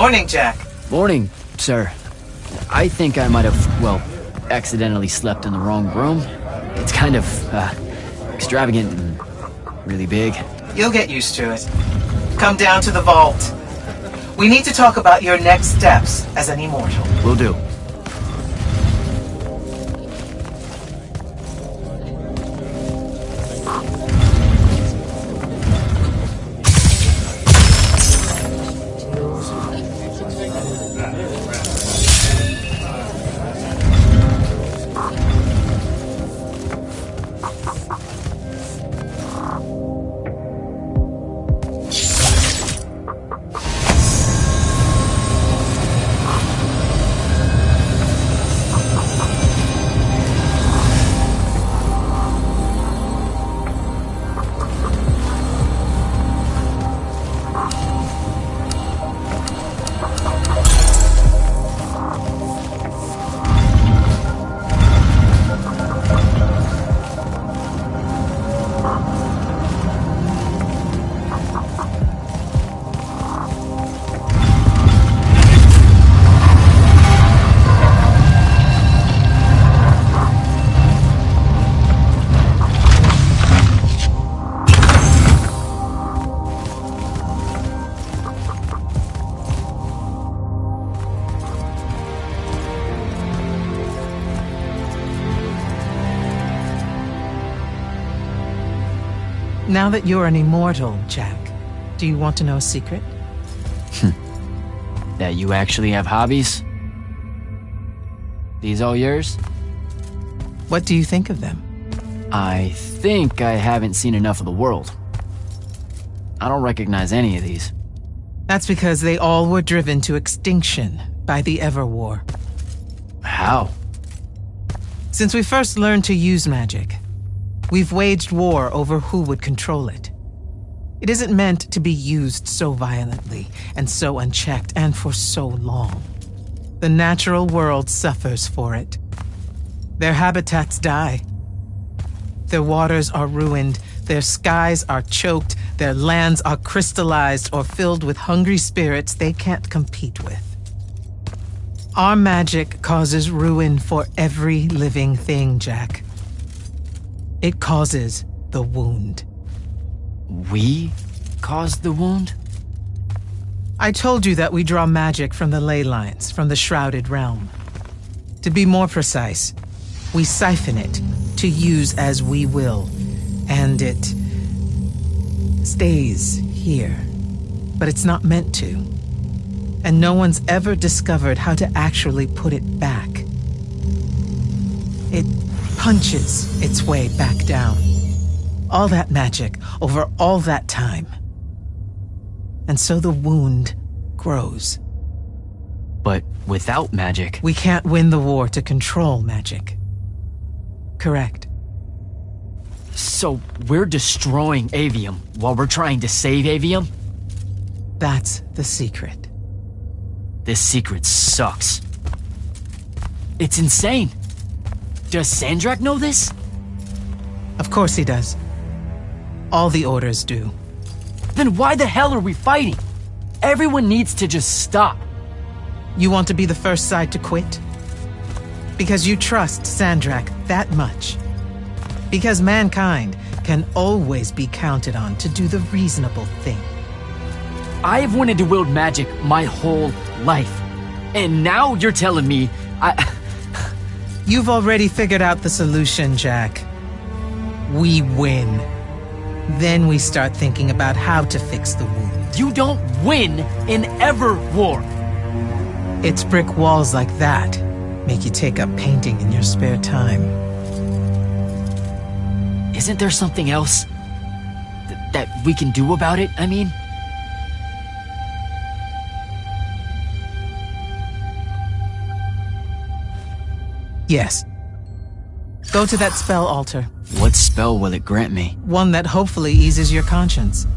Morning, Jack. Morning, sir. I think I might have, well, accidentally slept in the wrong room. It's kind of, extravagant and really big. You'll get used to it. Come down to the vault. We need to talk about your next steps as an immortal. Will do. Now that you're an immortal, Jack, do you want to know a secret? That you actually have hobbies? These all yours? What do you think of them? I think I haven't seen enough of the world. I don't recognize any of these. That's because they all were driven to extinction by the Everwar. How? Since we first learned to use magic, we've waged war over who would control it. It isn't meant to be used so violently and so unchecked and for so long. The natural world suffers for it. Their habitats die. Their waters are ruined, their skies are choked, their lands are crystallized or filled with hungry spirits they can't compete with. Our magic causes ruin for every living thing, Jack. It causes the wound. We caused the wound? I told you that we draw magic from the ley lines, from the shrouded realm. To be more precise, we siphon it to use as we will, and it stays here. But it's not meant to. And no one's ever discovered how to actually put it back. It punches its way back down. All that magic over all that time. And so the wound grows. But without magic... We can't win the war to control magic. Correct. So we're destroying Aveum while we're trying to save Aveum? That's the secret. This secret sucks. It's insane. Does Sandrak know this? Of course he does. All the orders do. Then why the hell are we fighting? Everyone needs to just stop. You want to be the first side to quit? Because you trust Sandrak that much. Because mankind can always be counted on to do the reasonable thing. I have wanted to wield magic my whole life. And now you're telling me You've already figured out the solution, Jack. We win. Then we start thinking about how to fix the wound. You don't win in ever war. It's brick walls like that make you take up painting in your spare time. Isn't there something else that we can do about it, I mean? Yes. Go to that spell altar. What spell will it grant me? One that hopefully eases your conscience.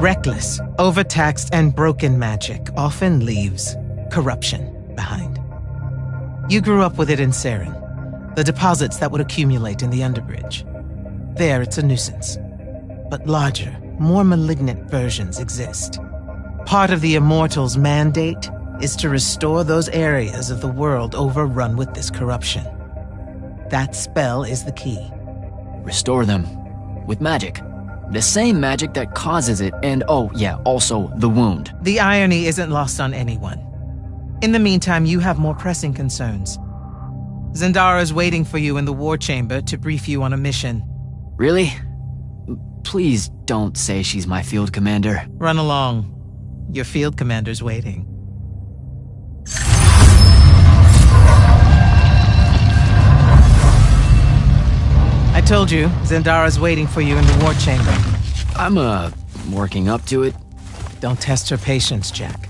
Reckless, overtaxed, and broken magic often leaves corruption behind. You grew up with it in Saren, the deposits that would accumulate in the underbridge. There, it's a nuisance. But larger, more malignant versions exist. Part of the Immortals' mandate is to restore those areas of the world overrun with this corruption. That spell is the key. Restore them. With magic. The same magic that causes it, and oh yeah, also the wound. The irony isn't lost on anyone. In the meantime, you have more pressing concerns. Zendara's waiting for you in the war chamber to brief you on a mission. Really? Please don't say she's my field commander. Run along. Your field commander's waiting. I told you, Zendara's waiting for you in the war chamber. I'm, working up to it. Don't test her patience, Jack.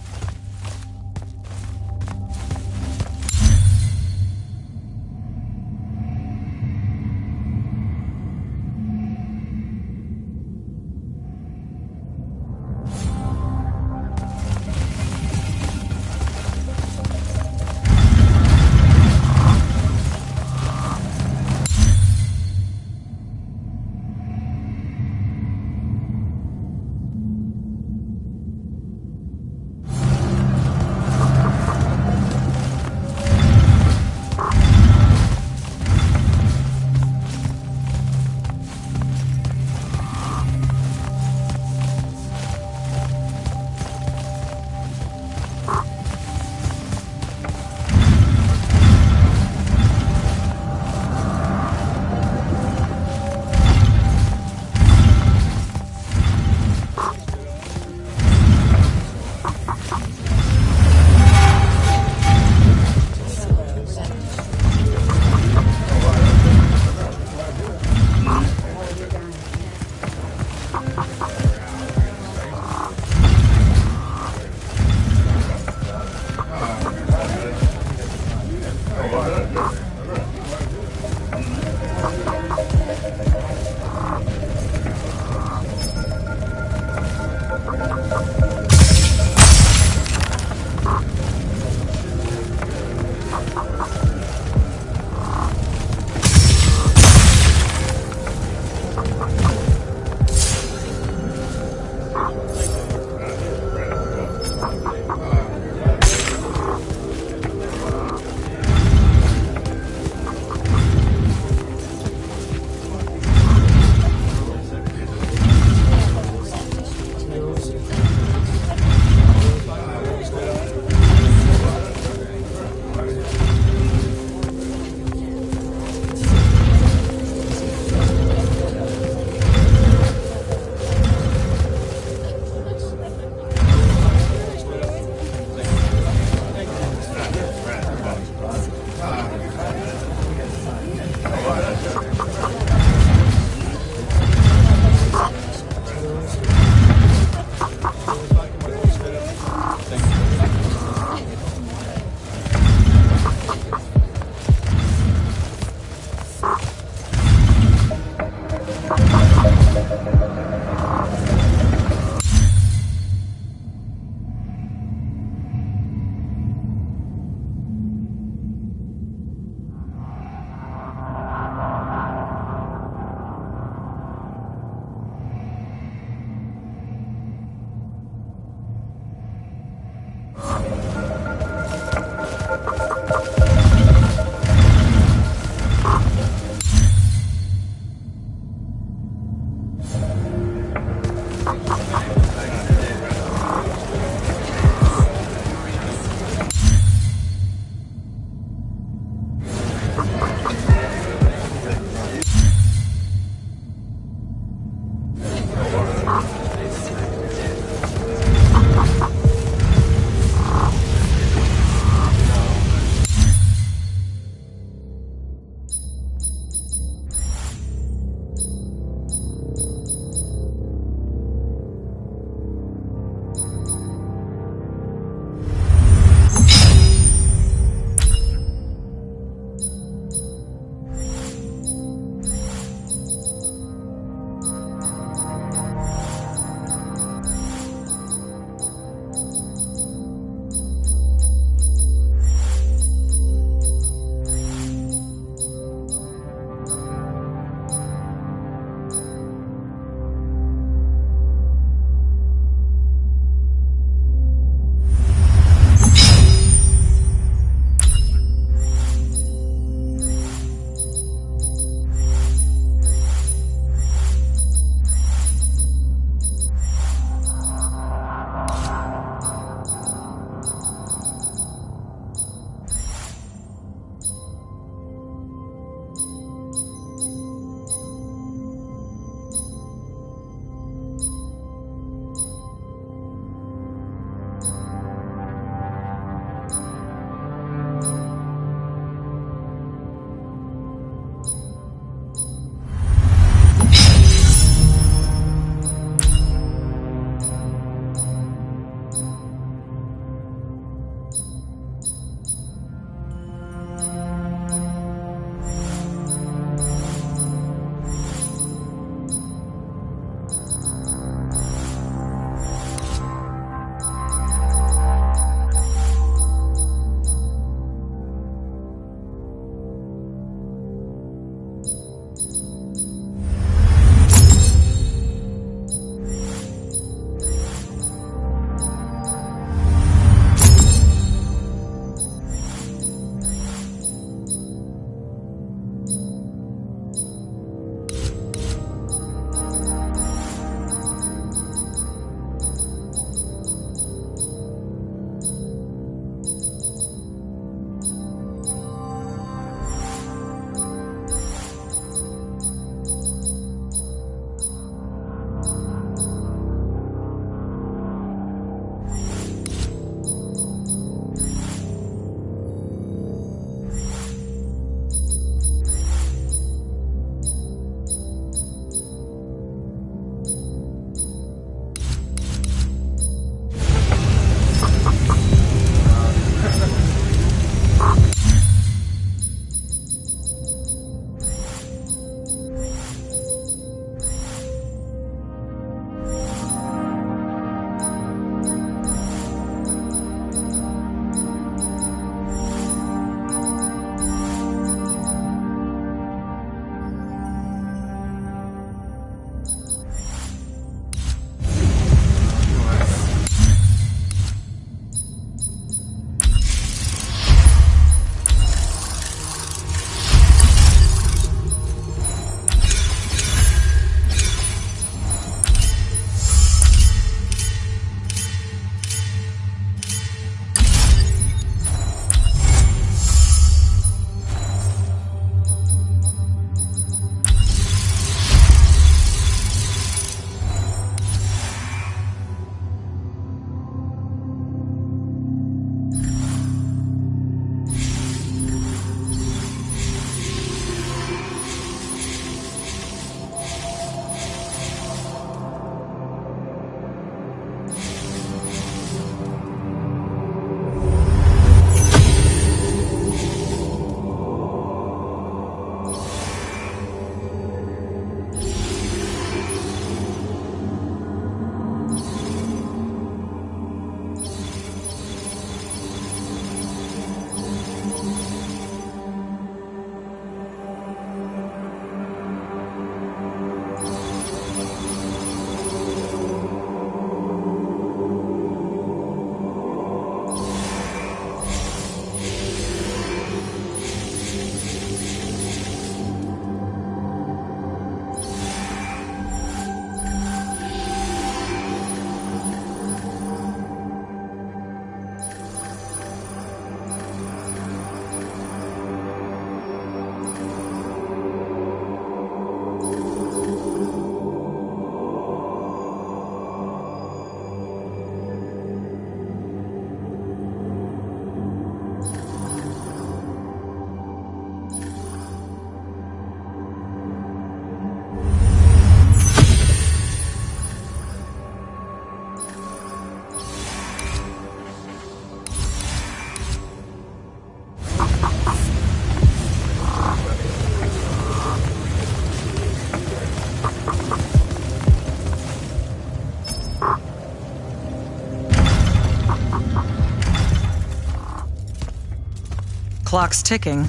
clock's ticking.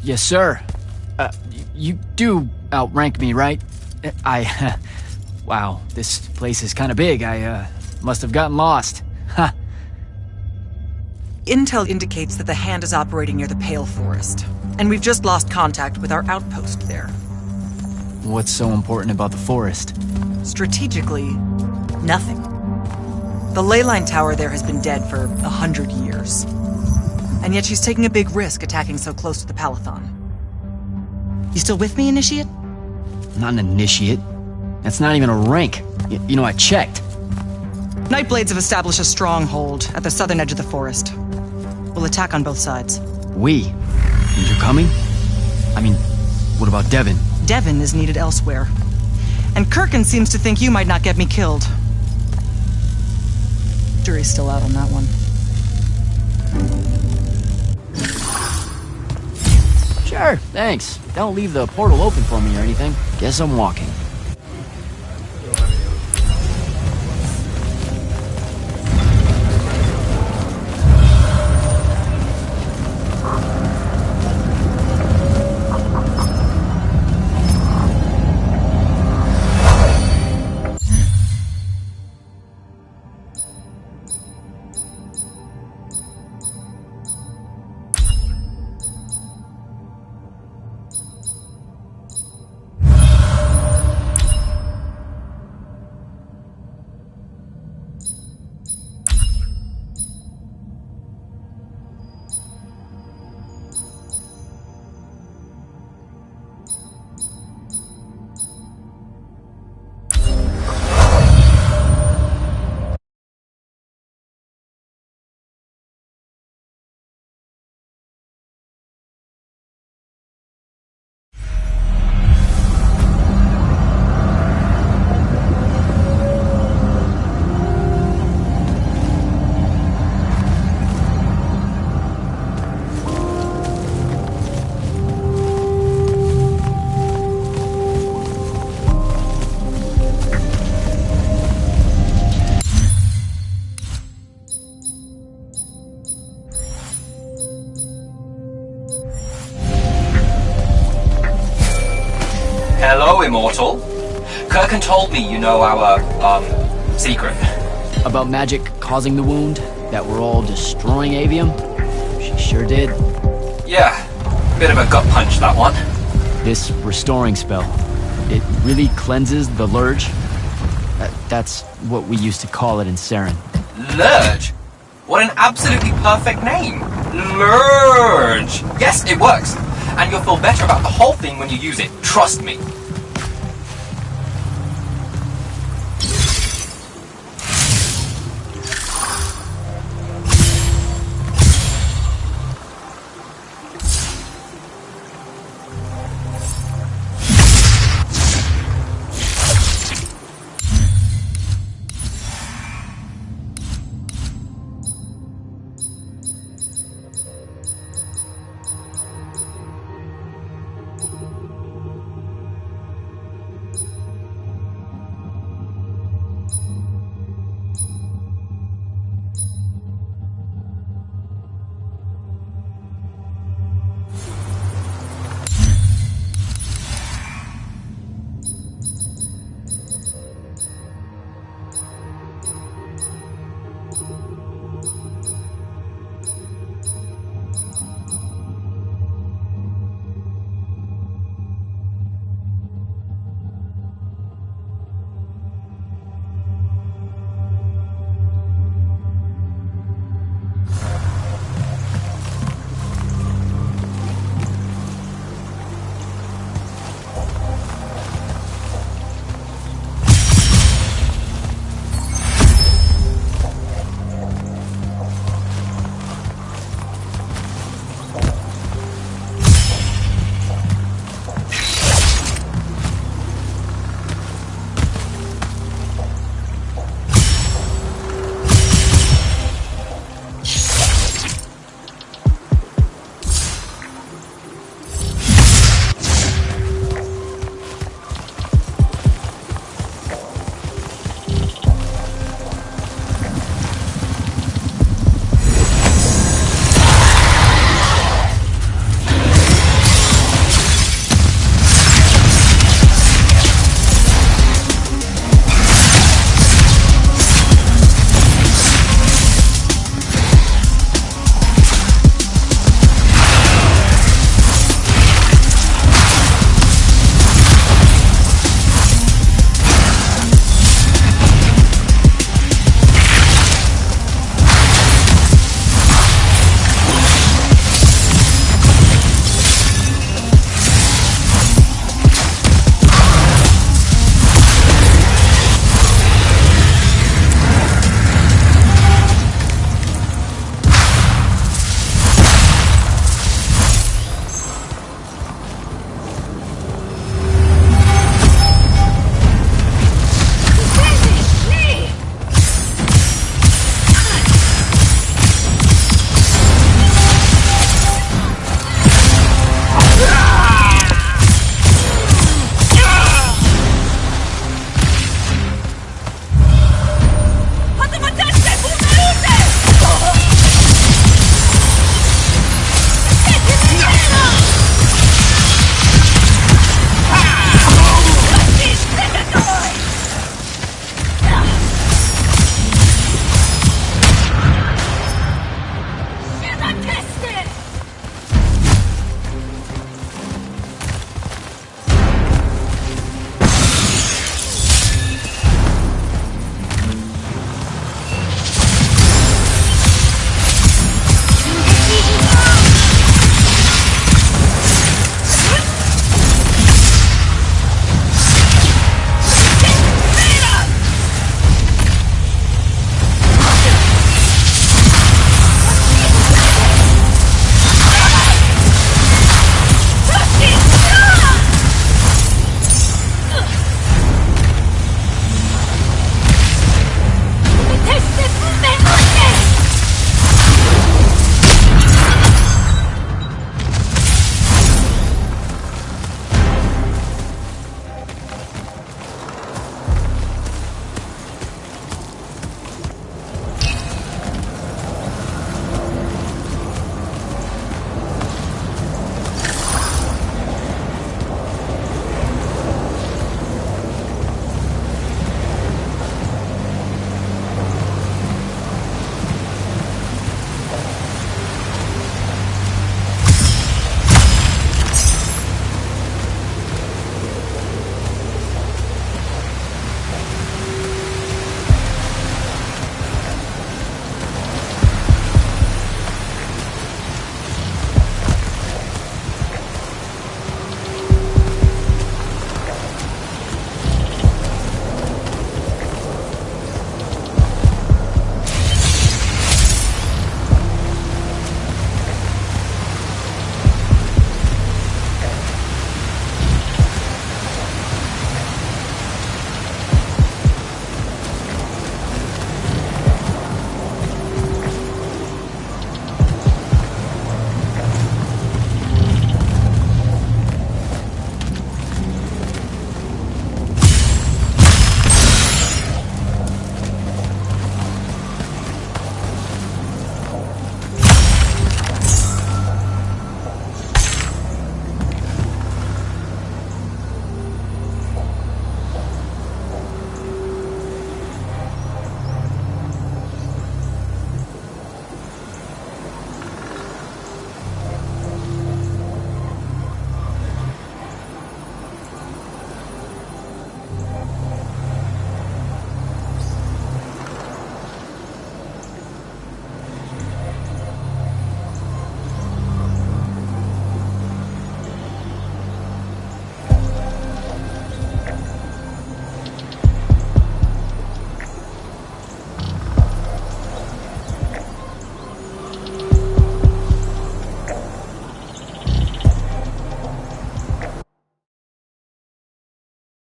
Yes, sir. You do outrank me, right? Wow, this place is kind of big. I must have gotten lost. Ha! Intel indicates that the Hand is operating near the Pale Forest, and we've just lost contact with our outpost there. What's so important about the forest? Strategically, nothing. The ley line tower there has been dead for 100 years. And yet she's taking a big risk attacking so close to the Palathon. You still with me, Initiate? Not an initiate. That's not even a rank. You know, I checked. Nightblades have established a stronghold at the southern edge of the forest. We'll attack on both sides. We? And you're coming? I mean, what about Devin? Devin is needed elsewhere. And Kirkin seems to think you might not get me killed. Jury's still out on that one. Sure, thanks. Don't leave the portal open for me or anything. Guess I'm walking. Hello, Immortal. Kirkin told me you know our, secret. About magic causing the wound? That we're all destroying Avium? She sure did. Yeah, bit of a gut punch, that one. This restoring spell, it really cleanses the Lurge? That's what we used to call it in Saren. Lurge? What an absolutely perfect name. Lurge. Yes, it works. And you'll feel better about the whole thing when you use it. Trust me.